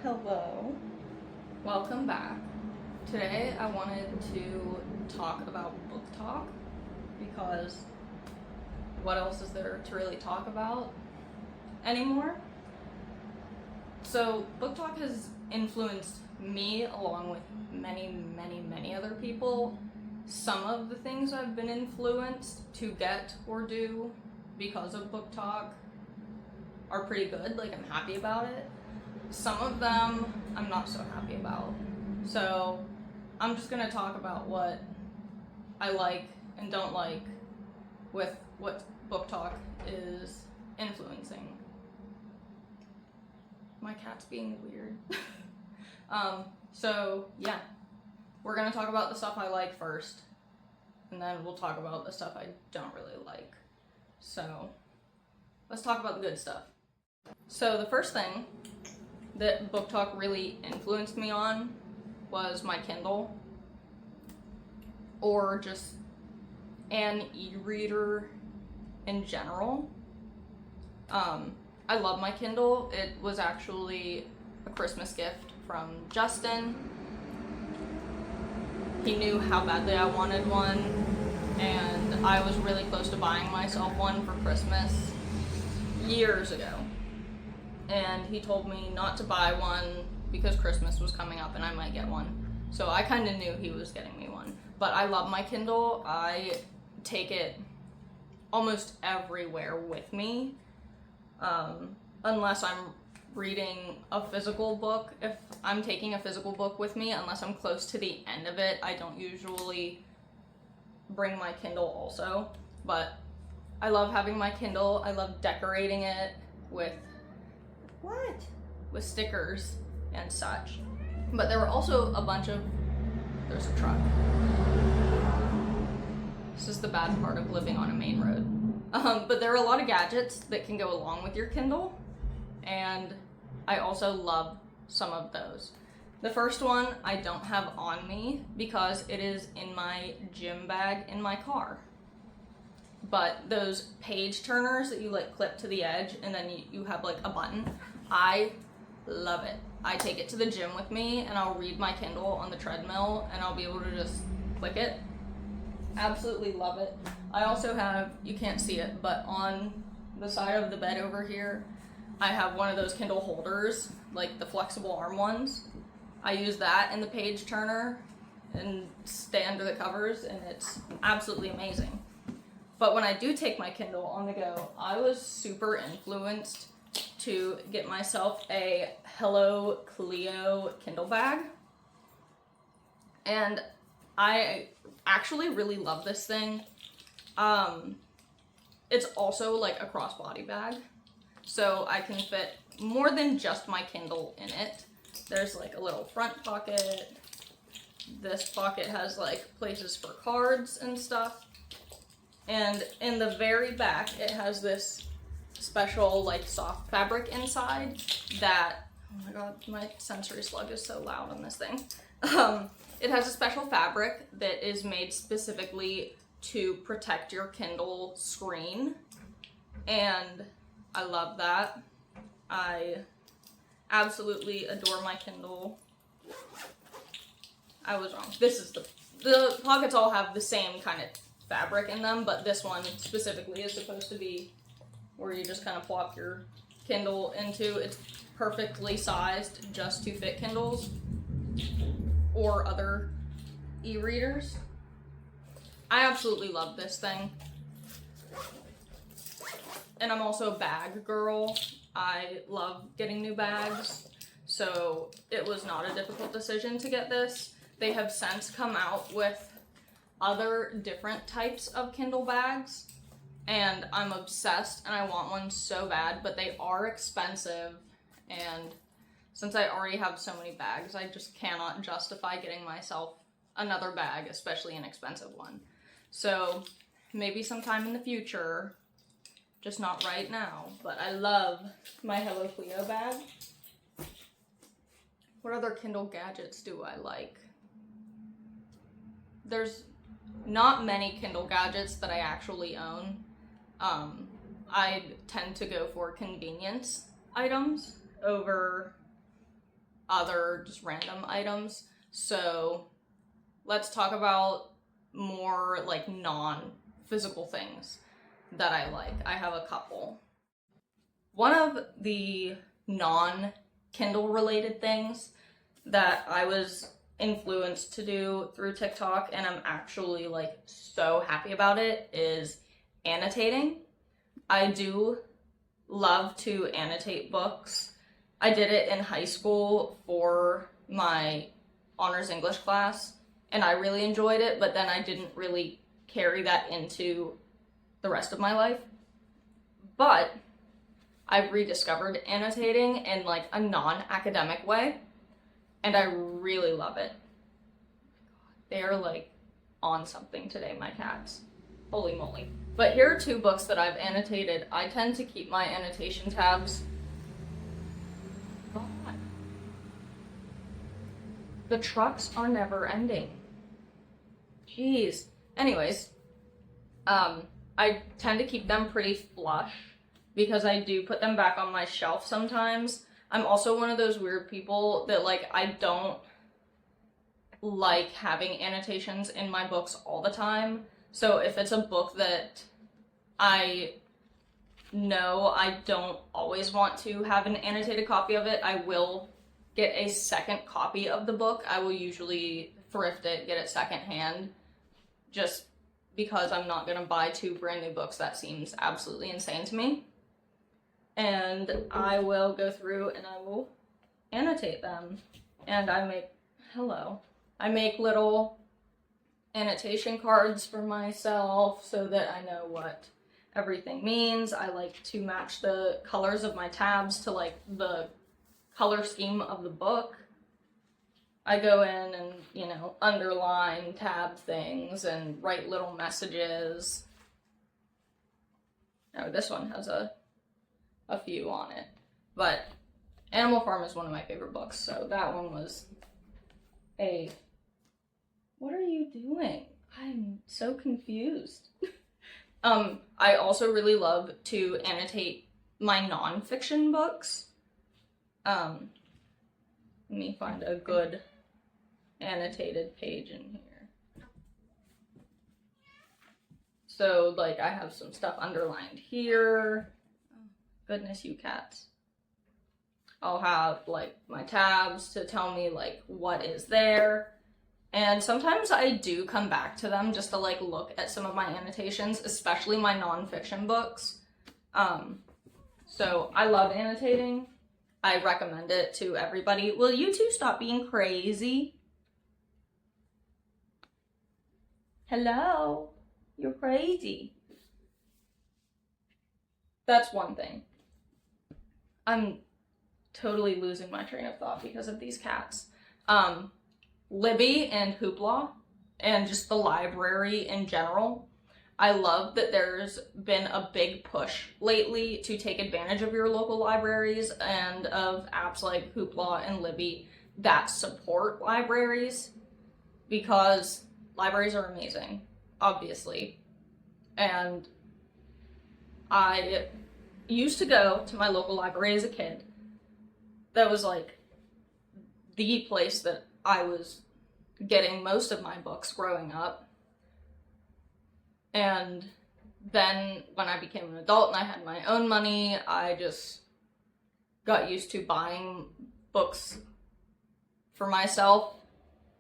Hello. Welcome back. Today I wanted to talk about Booktok because what else is there to really talk about anymore? So Booktok has influenced me along with many other people. Some of the things I've been influenced to get or do because of Booktok are pretty good, like I'm happy about it. Some of them I'm not so happy about. So I'm just gonna talk about what I like and don't like with what Booktok is influencing. My cat's being weird. So yeah, we're gonna talk about the stuff I like first, and then we'll talk about the stuff I don't really like. So let's talk about the good stuff. So the first thing that Booktok really influenced me on was my Kindle, or just an e-reader in general. I love my Kindle. It was actually a Christmas gift from Justin. He knew how badly I wanted one, and I was really close to buying myself one for Christmas years ago. And he told me not to buy one because Christmas was coming up and I might get one. So I kind of knew he was getting me one. But I love my Kindle. I take it almost everywhere with me. Unless I'm reading a physical book. If I'm taking a physical book with me, unless I'm close to the end of it, I don't usually bring my Kindle also. But I love having my Kindle. I love decorating it with stickers and such. But there were also a bunch of, there's a truck. This is the bad part of living on a main road. But there are a lot of gadgets that can go along with your Kindle, and I also love some of those. The first one I don't have on me because it is in my gym bag in my car. But those page turners that you like clip to the edge and then you have like a button, I love it. I take it to the gym with me and I'll read my Kindle on the treadmill and I'll be able to just click it. Absolutely love it. I also have, you can't see it, but on the side of the bed over here, I have one of those Kindle holders, like the flexible arm ones. I use that in the page turner and stay under the covers, and it's absolutely amazing. But when I do take my Kindle on the go, I was super influenced to get myself a Hello Cleo Kindle bag. And I actually really love this thing. It's also like a crossbody bag, so I can fit more than just my Kindle in it. There's like a little front pocket. This pocket has like places for cards and stuff. And in the very back, it has this special like soft fabric inside that, oh my god, my sensory slug is so loud on this thing. It has a special fabric that is made specifically to protect your Kindle screen, and I love that. I absolutely adore my Kindle. I was wrong. This is the pockets all have the same kind of fabric in them, but this one specifically is supposed to be where you just kind of plop your Kindle into. It's perfectly sized just to fit Kindles or other e-readers. I absolutely love this thing. And I'm also a bag girl. I love getting new bags, so it was not a difficult decision to get this. They have since come out with other different types of Kindle bags, and I'm obsessed and I want one so bad, but they are expensive, and since I already have so many bags, I just cannot justify getting myself another bag, especially an expensive one. So maybe sometime in the future, just not right now, but I love my Hello Cleo bag. What other Kindle gadgets do I like? There's not many Kindle gadgets that I actually own. I tend to go for convenience items over other just random items. So let's talk about more like non-physical things that I like. I have a couple. One of the non-Kindle related things that I was influenced to do through TikTok, and I'm actually like so happy about it, is annotating. I do love to annotate books. I did it in high school for my honors English class, and I really enjoyed it, but then I didn't really carry that into the rest of my life. But I've rediscovered annotating in like a non-academic way, and I really love it. They are like on something today, my cats. Holy moly. But here are 2 books that I've annotated. I tend to keep my annotation tabs. God. The trucks are never ending. Jeez. Anyways, I tend to keep them pretty flush because I do put them back on my shelf sometimes. I'm also one of those weird people that like, I don't like having annotations in my books all the time. So if it's a book that I know I don't always want to have an annotated copy of it, I will get a second copy of the book. I will usually thrift it, get it secondhand, just because I'm not gonna buy 2 brand new books. That seems absolutely insane to me. And I will go through and I will annotate them. And I make little annotation cards for myself so that I know what everything means. I like to match the colors of my tabs to like the color scheme of the book. I go in and, you know, underline, tab things, and write little messages. Oh, this one has a few on it. But Animal Farm is one of my favorite books, so that one was a... What are you doing? I'm so confused. I also really love to annotate my nonfiction books. Let me find a good annotated page in here. So, like, I have some stuff underlined here. Oh, goodness, you cats. I'll have, like, my tabs to tell me, like, what is there. And sometimes I do come back to them just to, like, look at some of my annotations, especially my nonfiction books. So I love annotating. I recommend it to everybody. Will you two stop being crazy? Hello? You're crazy. That's one thing. I'm totally losing my train of thought because of these cats. Libby and Hoopla, and just the library in general. I love that there's been a big push lately to take advantage of your local libraries and of apps like Hoopla and Libby that support libraries, because libraries are amazing, obviously. And I used to go to my local library as a kid. That was like the place that I was getting most of my books growing up. And then when I became an adult and I had my own money, I just got used to buying books for myself.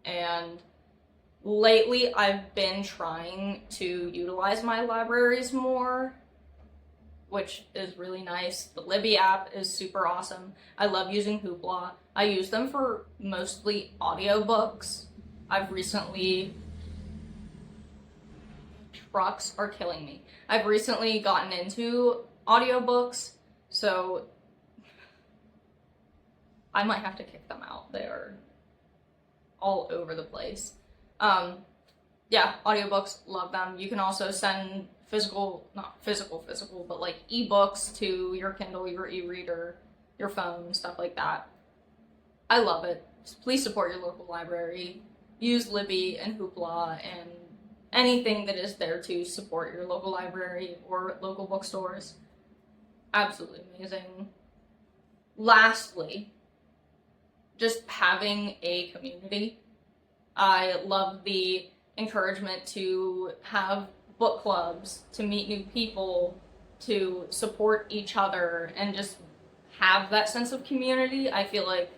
And lately I've been trying to utilize my libraries more, which is really nice. The Libby app is super awesome. I love using Hoopla. I use them for mostly audiobooks. Trucks are killing me. I've recently gotten into audiobooks, so I might have to kick them out. They are all over the place. Yeah, audiobooks, love them. You can also send not physical, but like ebooks to your Kindle, your e-reader, your phone, stuff like that. I love it. Please support your local library. Use Libby and Hoopla and anything that is there to support your local library or local bookstores. Absolutely amazing. Lastly, just having a community. I love the encouragement to have book clubs, to meet new people, to support each other, and just have that sense of community. I feel like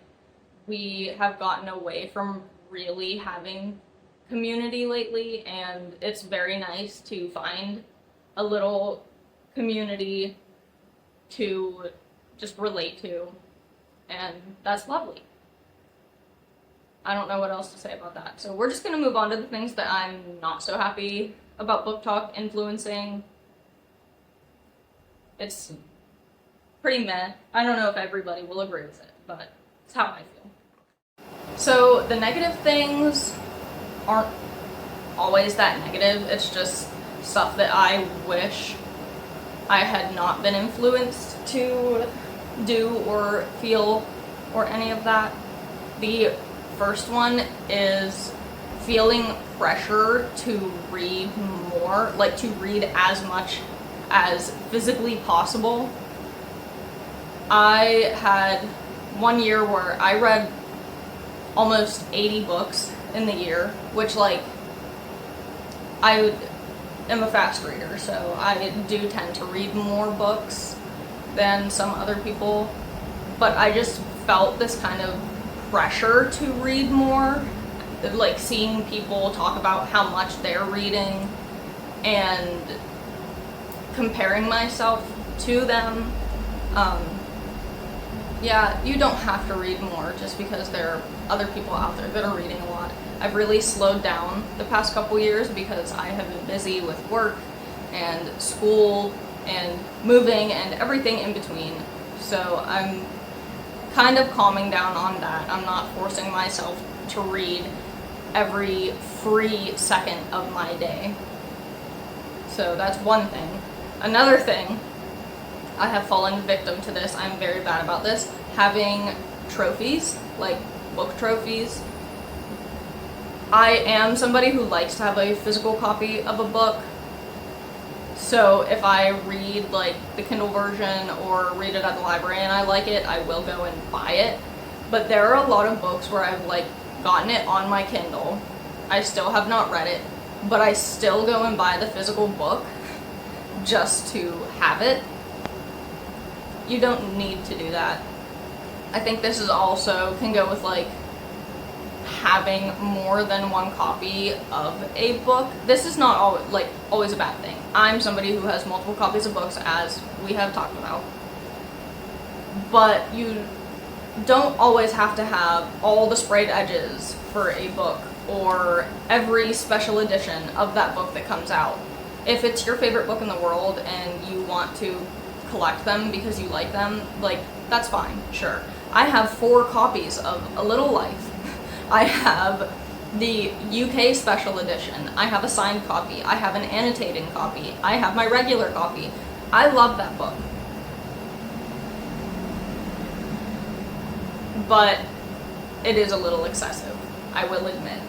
we have gotten away from really having community lately, and it's very nice to find a little community to just relate to, and that's lovely. I don't know what else to say about that. So we're just gonna move on to the things that I'm not so happy about Booktok influencing. It's pretty meh. I don't know if everybody will agree with it, but it's how I feel. So the negative things aren't always that negative. It's just stuff that I wish I had not been influenced to do or feel or any of that. The first one is feeling pressure to read more, like to read as much as physically possible. I had one year where I read almost 80 books in the year, which, like, I am a fast reader, so I do tend to read more books than some other people, but I just felt this kind of pressure to read more, like seeing people talk about how much they're reading and comparing myself to them. Yeah, you don't have to read more just because there are other people out there that are reading a lot. I've really slowed down the past couple years because I have been busy with work and school and moving and everything in between. So I'm kind of calming down on that. I'm not forcing myself to read every free second of my day. So that's one thing. Another thing, I have fallen victim to this, I'm very bad about this, having trophies, like book trophies. I am somebody who likes to have a physical copy of a book, so if I read like the Kindle version or read it at the library and I like it, I will go and buy it. But there are a lot of books where I've like gotten it on my Kindle, I still have not read it, but I still go and buy the physical book just to have it. You don't need to do that. I think this is also can go with like having more than one copy of a book. This is not always a bad thing. I'm somebody who has multiple copies of books, as we have talked about. But you don't always have to have all the sprayed edges for a book or every special edition of that book that comes out. If it's your favorite book in the world and you want to collect them because you like them, like, that's fine, sure. I have 4 copies of A Little Life. I have the UK special edition. I have a signed copy. I have an annotated copy. I have my regular copy. I love that book. But it is a little excessive, I will admit.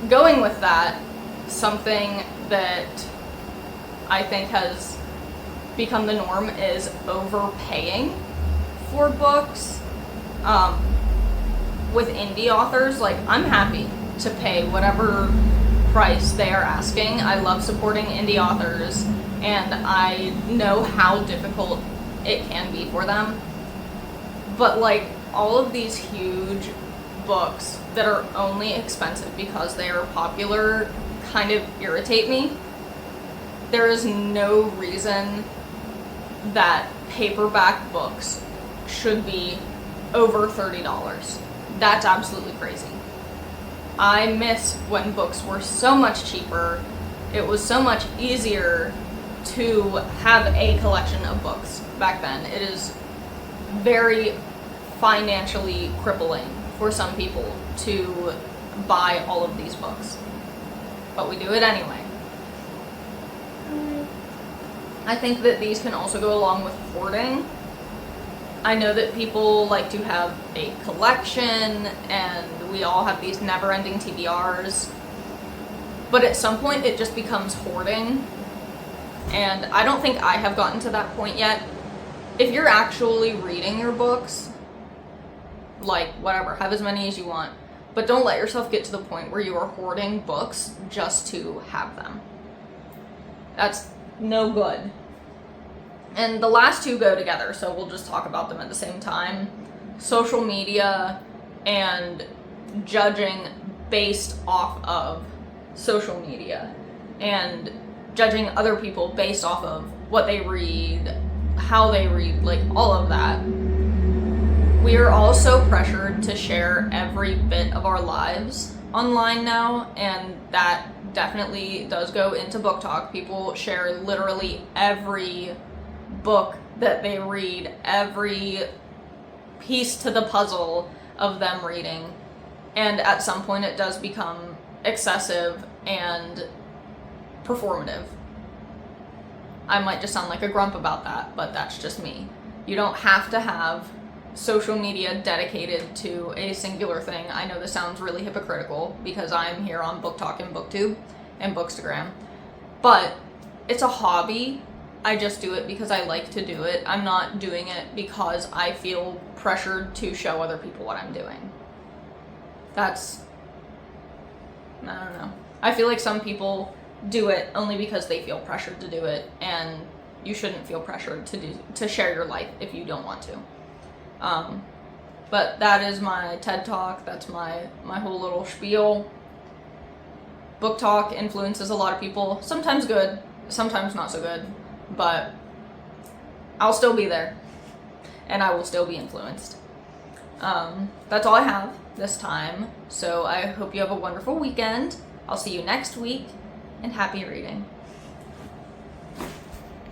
Going with that, something that I think has become the norm is overpaying for books. With indie authors, like, I'm happy to pay whatever price they are asking. I love supporting indie authors, and I know how difficult it can be for them. But like, all of these huge books that are only expensive because they are popular kind of irritate me. There is no reason that paperback books should be over $30. That's absolutely crazy. I miss when books were so much cheaper. It was so much easier to have a collection of books back then. It is very financially crippling for some people to buy all of these books. But we do it anyway. I think that these can also go along with hoarding. I know that people like to have a collection, and we all have these never-ending TBRs, but at some point it just becomes hoarding, and I don't think I have gotten to that point yet. If you're actually reading your books, like, whatever, have as many as you want. But don't let yourself get to the point where you are hoarding books just to have them. That's no good. And the last two go together, so we'll just talk about them at the same time. Social media and judging based off of social media. And judging other people based off of what they read, how they read, like all of that. We are all so pressured to share every bit of our lives online now, and that definitely does go into Booktok. People share literally every book that they read, every piece to the puzzle of them reading, and at some point it does become excessive and performative. I might just sound like a grump about that, but that's just me. You don't have to have social media dedicated to a singular thing. I know this sounds really hypocritical because I'm here on Booktok and Booktube and Bookstagram, but it's a hobby. I just do it because I like to do it. I'm not doing it because I feel pressured to show other people what I'm doing. I don't know. I feel like some people do it only because they feel pressured to do it, and you shouldn't feel pressured to share your life if you don't want to. But that is my TED Talk. That's my whole little spiel. Booktok influences a lot of people. Sometimes good, sometimes not so good. But I'll still be there, and I will still be influenced. That's all I have this time. So I hope you have a wonderful weekend. I'll see you next week, and happy reading.